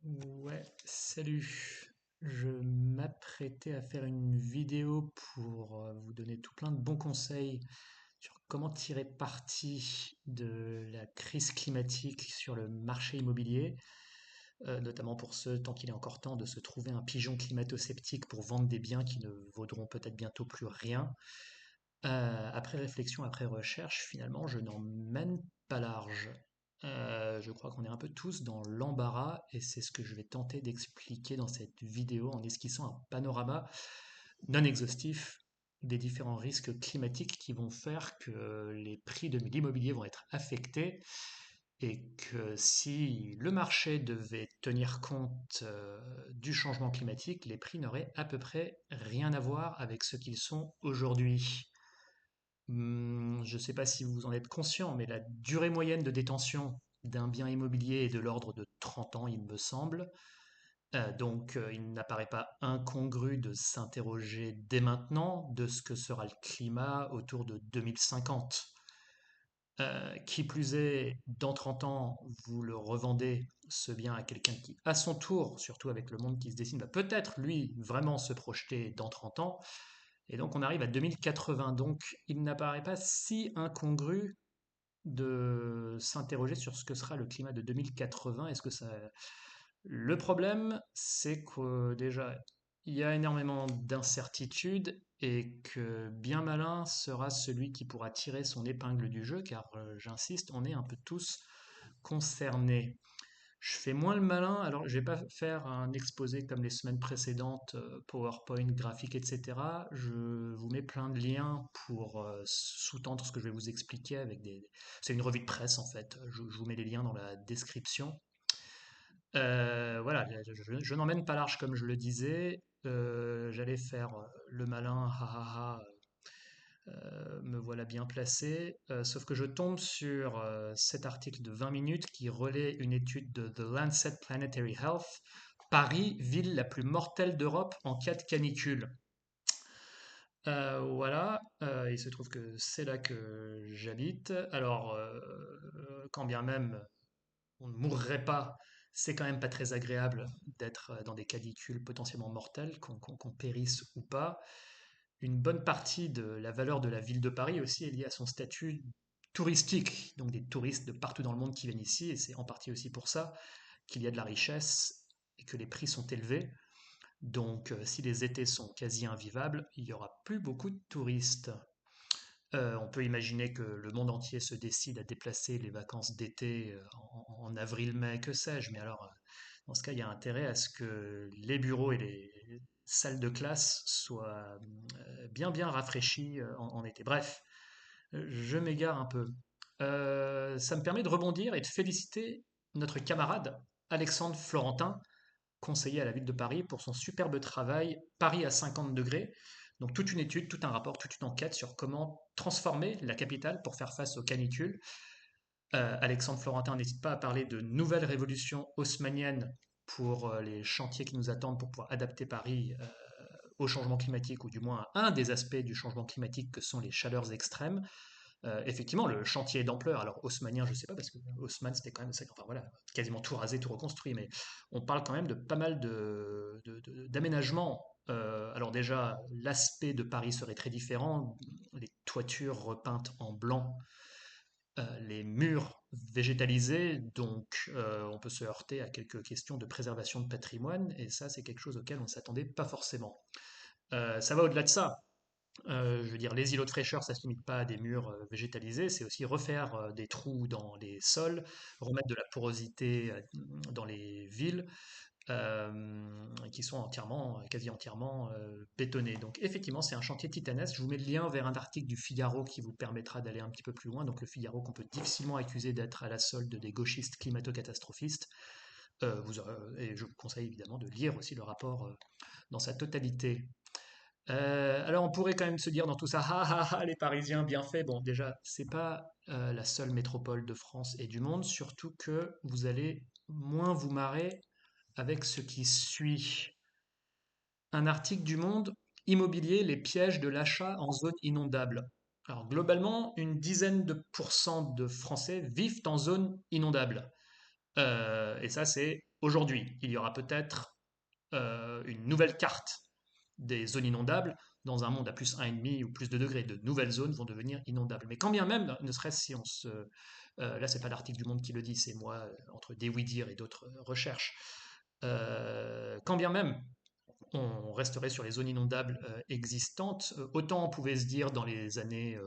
Ouais, salut. Je m'apprêtais à faire une vidéo pour vous donner tout plein de bons conseils sur comment tirer parti de la crise climatique sur le marché immobilier, notamment pour ceux, tant qu'il est encore temps, de se trouver un pigeon climato-sceptique pour vendre des biens qui ne vaudront peut-être bientôt plus rien. Après réflexion, après recherche, finalement, je n'emmène pas large. Je crois qu'on est un peu tous dans l'embarras et c'est ce que je vais tenter d'expliquer dans cette vidéo en esquissant un panorama non exhaustif des différents risques climatiques qui vont faire que les prix de l'immobilier vont être affectés et que si le marché devait tenir compte du changement climatique, les prix n'auraient à peu près rien à voir avec ce qu'ils sont aujourd'hui. Je ne sais pas si vous en êtes conscient, mais la durée moyenne de détention d'un bien immobilier est de l'ordre de 30 ans, il me semble. Donc, il n'apparaît pas incongru de s'interroger dès maintenant de ce que sera le climat autour de 2050. Qui plus est, dans 30 ans, vous le revendez ce bien à quelqu'un qui, à son tour, surtout avec le monde qui se dessine, va peut-être lui vraiment se projeter dans 30 ans. Et donc on arrive à 2080. Donc il n'apparaît pas si incongru de s'interroger sur ce que sera le climat de 2080. Est-ce que ça... Le problème, c'est que déjà, il y a énormément d'incertitudes et que bien malin sera celui qui pourra tirer son épingle du jeu, car j'insiste, on est un peu tous concernés. Je fais moins le malin, alors je vais pas faire un exposé comme les semaines précédentes, PowerPoint, graphique, etc. Je vous mets plein de liens pour sous-tendre ce que je vais vous expliquer avec des... C'est une revue de presse en fait, je vous mets les liens dans la description. Voilà, je n'emmène pas large comme je le disais. J'allais faire le malin, ha ha ha, me voilà bien placé. Sauf que je tombe sur cet article de 20 minutes qui relaie une étude de The Lancet Planetary Health. Paris, ville la plus mortelle d'Europe en cas de canicule. Voilà, il se trouve que c'est là que j'habite. Alors, quand bien même on ne mourrait pas, c'est quand même pas très agréable d'être dans des canicules potentiellement mortelles, qu'on périsse ou pas. Une bonne partie de la valeur de la ville de Paris aussi est liée à son statut touristique, donc des touristes de partout dans le monde qui viennent ici, et c'est en partie aussi pour ça qu'il y a de la richesse et que les prix sont élevés. Donc si les étés sont quasi invivables, il n'y aura plus beaucoup de touristes. On peut imaginer que le monde entier se décide à déplacer les vacances d'été en avril-mai, que sais-je, mais alors dans ce cas, il y a intérêt à ce que les bureaux et les salles de classe soient bien bien rafraîchis en été. Bref, je m'égare un peu. Ça me permet de rebondir et de féliciter notre camarade Alexandre Florentin, conseiller à la ville de Paris, pour son superbe travail Paris à 50 degrés. Donc toute une étude, tout un rapport, toute une enquête sur comment transformer la capitale pour faire face aux canicules. Alexandre Florentin n'hésite pas à parler de nouvelles révolutions haussmanniennes pour les chantiers qui nous attendent pour pouvoir adapter Paris au changement climatique, ou du moins à un des aspects du changement climatique que sont les chaleurs extrêmes. Effectivement, le chantier est d'ampleur. Alors, haussmannien, je ne sais pas, parce que Haussmann, c'était quand même, enfin voilà, quasiment tout rasé, tout reconstruit, mais on parle quand même de pas mal d'aménagements. Alors déjà, l'aspect de Paris serait très différent. Les toitures repeintes en blanc, les murs végétalisés, donc on peut se heurter à quelques questions de préservation de patrimoine, et ça, c'est quelque chose auquel on ne s'attendait pas forcément. Ça va au-delà de ça. Je veux dire, les îlots de fraîcheur, ça ne se limite pas à des murs végétalisés, c'est aussi refaire des trous dans les sols, remettre de la porosité dans les villes qui sont entièrement, quasi entièrement bétonnées. Donc effectivement, c'est un chantier titanesque. Je vous mets le lien vers un article du Figaro qui vous permettra d'aller un petit peu plus loin. Donc le Figaro qu'on peut difficilement accuser d'être à la solde des gauchistes climato-catastrophistes. Et je vous conseille évidemment de lire aussi le rapport dans sa totalité. Alors on pourrait quand même se dire dans tout ça, ah ah ah, les Parisiens bien fait. Bon, déjà, c'est pas la seule métropole de France et du monde, surtout que vous allez moins vous marrer avec ce qui suit. Un article du Monde, Immobilier, les pièges de l'achat en zone inondable. Alors globalement, une dizaine de pourcents de Français vivent en zone inondable. Et ça, c'est aujourd'hui. Il y aura peut-être une nouvelle carte des zones inondables dans un monde à plus 1,5 ou plus de degrés. De nouvelles zones vont devenir inondables. Mais quand bien même, ne serait-ce si on se... là, c'est pas l'article du Monde qui le dit, c'est moi, entre des oui-dire et d'autres recherches. Quand bien même on resterait sur les zones inondables existantes. Autant on pouvait se dire dans les années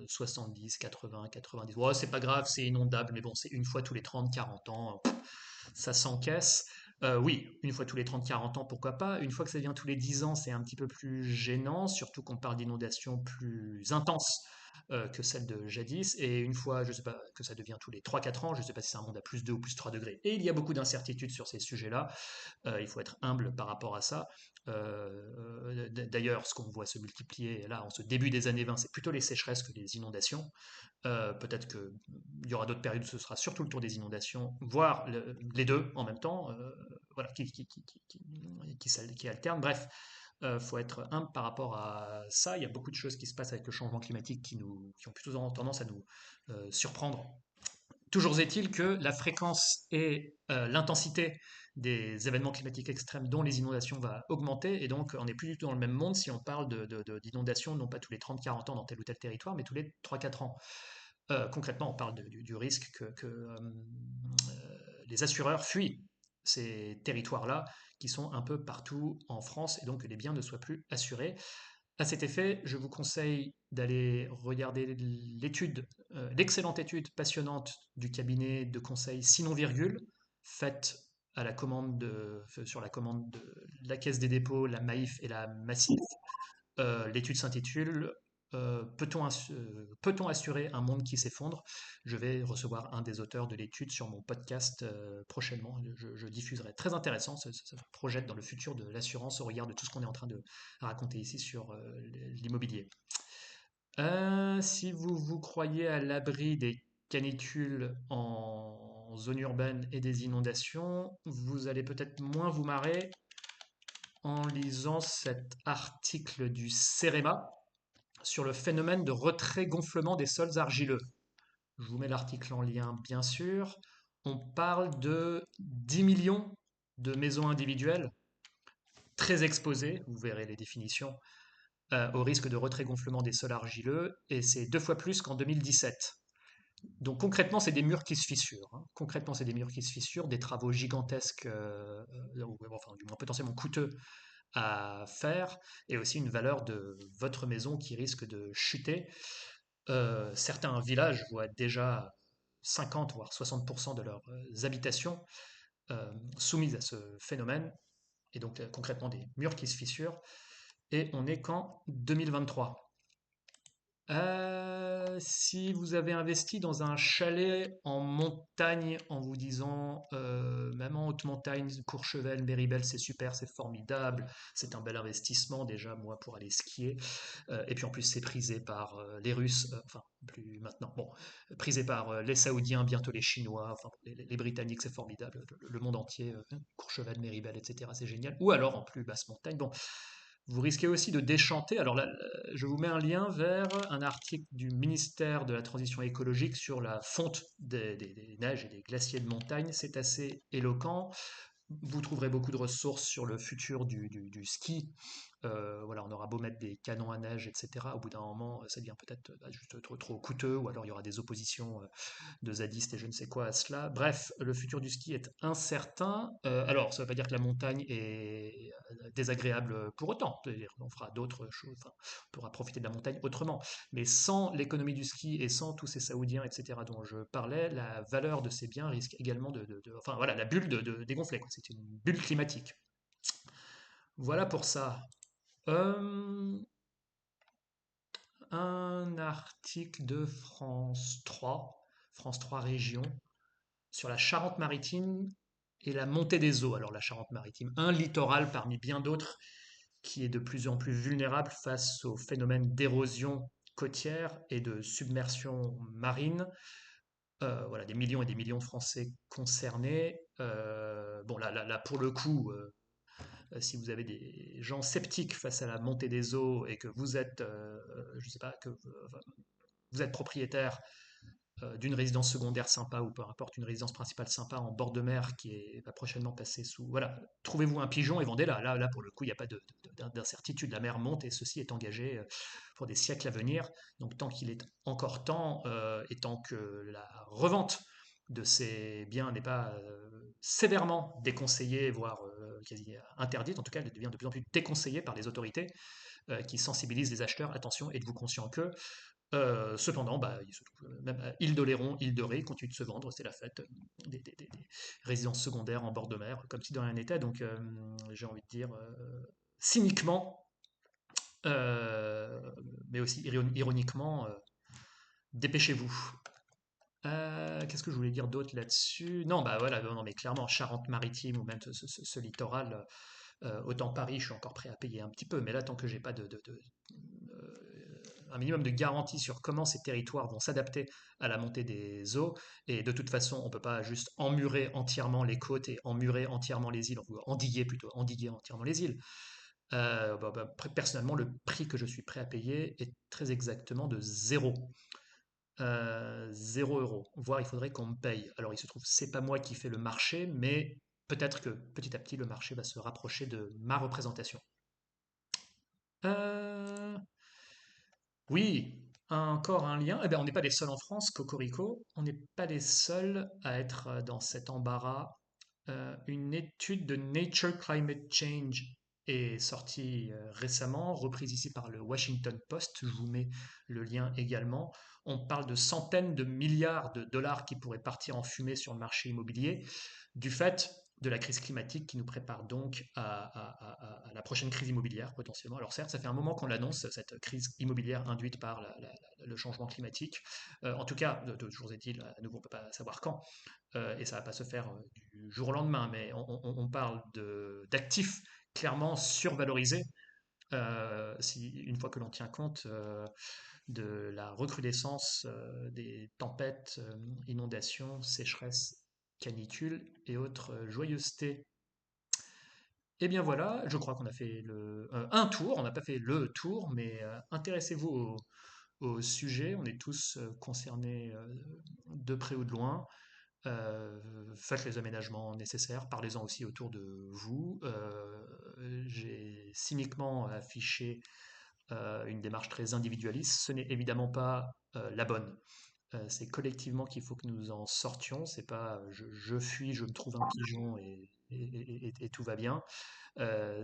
70, 80, 90, oh, c'est pas grave, c'est inondable, mais bon, c'est une fois tous les 30, 40 ans, ça s'encaisse. Oui, une fois tous les 30, 40 ans, pourquoi pas. Une fois que ça devient tous les 10 ans, c'est un petit peu plus gênant, surtout qu'on parle d'inondations plus intenses que celles de jadis. Et une fois, je sais pas, que ça devient tous les 3, 4 ans, je sais pas si c'est un monde à plus 2 ou plus 3 degrés. Et il y a beaucoup d'incertitudes sur ces sujets-là. Il faut être humble par rapport à ça. D'ailleurs, ce qu'on voit se multiplier là en ce début des années 20, c'est plutôt les sécheresses que les inondations. Peut-être qu'il y aura d'autres périodes où ce sera surtout le tour des inondations, voire les deux en même temps, voilà, qui alternent. Bref, faut être humble par rapport à ça. Il y a beaucoup de choses qui se passent avec le changement climatique qui ont plutôt tendance à nous surprendre. Toujours est-il que la fréquence et l'intensité des événements climatiques extrêmes, dont les inondations, va augmenter. Et donc, on n'est plus du tout dans le même monde si on parle d'inondations, non pas tous les 30, 40 ans dans tel ou tel territoire, mais tous les 3, 4 ans. Concrètement, on parle du risque que les assureurs fuient ces territoires-là, qui sont un peu partout en France, et donc que les biens ne soient plus assurés. À cet effet, je vous conseille d'aller regarder l'excellente étude passionnante du cabinet de conseil Sinon Virgule, faite sur la commande de la Caisse des dépôts, la Maïf et la Massif. L'étude s'intitule Peut-on assurer un monde qui s'effondre? Je vais recevoir un des auteurs de l'étude sur mon podcast prochainement. Je diffuserai. Très intéressant, ça projette dans le futur de l'assurance au regard de tout ce qu'on est en train de raconter ici sur l'immobilier. Si vous vous croyez à l'abri des canicules en zone urbaine et des inondations, vous allez peut-être moins vous marrer en lisant cet article du CEREMA sur le phénomène de retrait-gonflement des sols argileux. Je vous mets l'article en lien, bien sûr. On parle de 10 millions de maisons individuelles très exposées, vous verrez les définitions, au risque de retrait-gonflement des sols argileux, et c'est 2 fois plus qu'en 2017. Donc concrètement, c'est des murs qui se fissurent. Hein. Concrètement, c'est des murs qui se fissurent, des travaux gigantesques, enfin du moins potentiellement coûteux à faire, et aussi une valeur de votre maison qui risque de chuter. Certains villages voient déjà 50 voire 60% de leurs habitations soumises à ce phénomène, et donc concrètement des murs qui se fissurent, et on est qu'en 2023. Si vous avez investi dans un chalet en montagne en vous disant, même en haute montagne, Courchevel, Méribel, c'est super, c'est formidable, c'est un bel investissement déjà, moi, pour aller skier. Et puis en plus, c'est prisé par les Russes, enfin, plus maintenant, bon, prisé par les Saoudiens, bientôt les Chinois, enfin, les Britanniques, c'est formidable, le monde entier, Courchevel, Méribel, etc., c'est génial. Ou alors en plus basse montagne, bon. Vous risquez aussi de déchanter. Alors là, je vous mets un lien vers un article du ministère de la Transition écologique sur la fonte des neiges et des glaciers de montagne. C'est assez éloquent. Vous trouverez beaucoup de ressources sur le futur du ski. Voilà, on aura beau mettre des canons à neige, etc. Au bout d'un moment, ça devient peut-être juste trop coûteux, ou alors il y aura des oppositions de zadistes et je ne sais quoi à cela. Bref, le futur du ski est incertain. Alors, ça ne veut pas dire que la montagne est désagréable pour autant. C'est-à-dire qu'on fera d'autres choses, enfin, on pourra profiter de la montagne autrement. Mais sans l'économie du ski et sans tous ces Saoudiens, etc., dont je parlais, la valeur de ces biens risque également enfin voilà, la bulle de dégonfler. C'est une bulle climatique. Voilà pour ça. Euh, un article de France 3 Région, sur la Charente-Maritime et la montée des eaux. Alors la Charente-Maritime, un littoral parmi bien d'autres qui est de plus en plus vulnérable face aux phénomènes d'érosion côtière et de submersion marine. Voilà, des millions et des millions de Français concernés. Bon, là, pour le coup, si vous avez des gens sceptiques face à la montée des eaux et que vous êtes, je sais pas, que vous êtes propriétaire d'une résidence secondaire sympa ou peu importe, une résidence principale sympa en bord de mer va prochainement passer sous. Voilà, trouvez-vous un pigeon et vendez-la. Là, pour le coup, il n'y a pas d'incertitude. La mer monte et ceci est engagé pour des siècles à venir. Donc, tant qu'il est encore temps et tant que la revente de ces biens n'est pas sévèrement déconseillée, voire quasi interdite, en tout cas, elle devient de plus en plus déconseillée par les autorités qui sensibilisent les acheteurs. Attention, êtes-vous conscient que cependant, bah, il se trouve, même à Île d'Oléron, Île de Ré, continue de se vendre, c'est la fête, des résidences secondaires en bord de mer, comme si de rien n'était. Donc, j'ai envie de dire, cyniquement, euh, mais aussi ironiquement, dépêchez-vous. Qu'est-ce que je voulais dire d'autre là-dessus? Non, bah voilà, non, mais clairement, Charente-Maritime ou même ce littoral, autant Paris, je suis encore prêt à payer un petit peu, mais là, tant que j'ai pas un minimum de garantie sur comment ces territoires vont s'adapter à la montée des eaux, et de toute façon, on ne peut pas juste emmurer entièrement les côtes et emmurer entièrement les îles, ou endiguer plutôt, endiguer entièrement les îles. Personnellement, le prix que je suis prêt à payer est très exactement de 0. 0 €. Voire il faudrait qu'on me paye. Alors il se trouve, c'est pas moi qui fais le marché, mais peut-être que petit à petit le marché va se rapprocher de ma représentation. Euh, oui, encore un lien. Eh ben, on n'est pas les seuls en France, Cocorico. On n'est pas les seuls à être dans cet embarras. Une étude de Nature Climate Change est sortie récemment, reprise ici par le Washington Post. Je vous mets le lien également. On parle de centaines de milliards de dollars qui pourraient partir en fumée sur le marché immobilier du fait de la crise climatique qui nous prépare donc à la prochaine crise immobilière potentiellement. Alors certes, ça fait un moment qu'on l'annonce, cette crise immobilière induite par le changement climatique. En tout cas, de jour est-il, à nouveau, on ne peut pas savoir quand, et ça ne va pas se faire du jour au lendemain, mais on parle d'actifs clairement survalorisés une fois que l'on tient compte de la recrudescence des tempêtes, inondations, sécheresses, canicules et autres joyeusetés. Et bien voilà, je crois qu'on a fait un tour, on n'a pas fait le tour, mais intéressez-vous au sujet, on est tous concernés de près ou de loin. Euh, Faites les aménagements nécessaires, parlez-en aussi autour de vous. J'ai cyniquement affiché une démarche très individualiste. Ce n'est évidemment pas la bonne. C'est collectivement qu'il faut que nous en sortions. C'est pas je fuis, je me trouve un pigeon et tout va bien.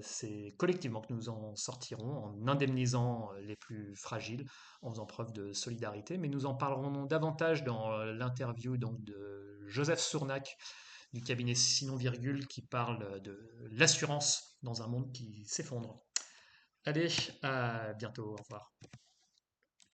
C'est collectivement que nous en sortirons en indemnisant les plus fragiles, en faisant preuve de solidarité. Mais nous en parlerons davantage dans l'interview donc de Joseph Sournac du cabinet Sinon Virgule qui parle de l'assurance dans un monde qui s'effondre. Allez, à bientôt, au revoir.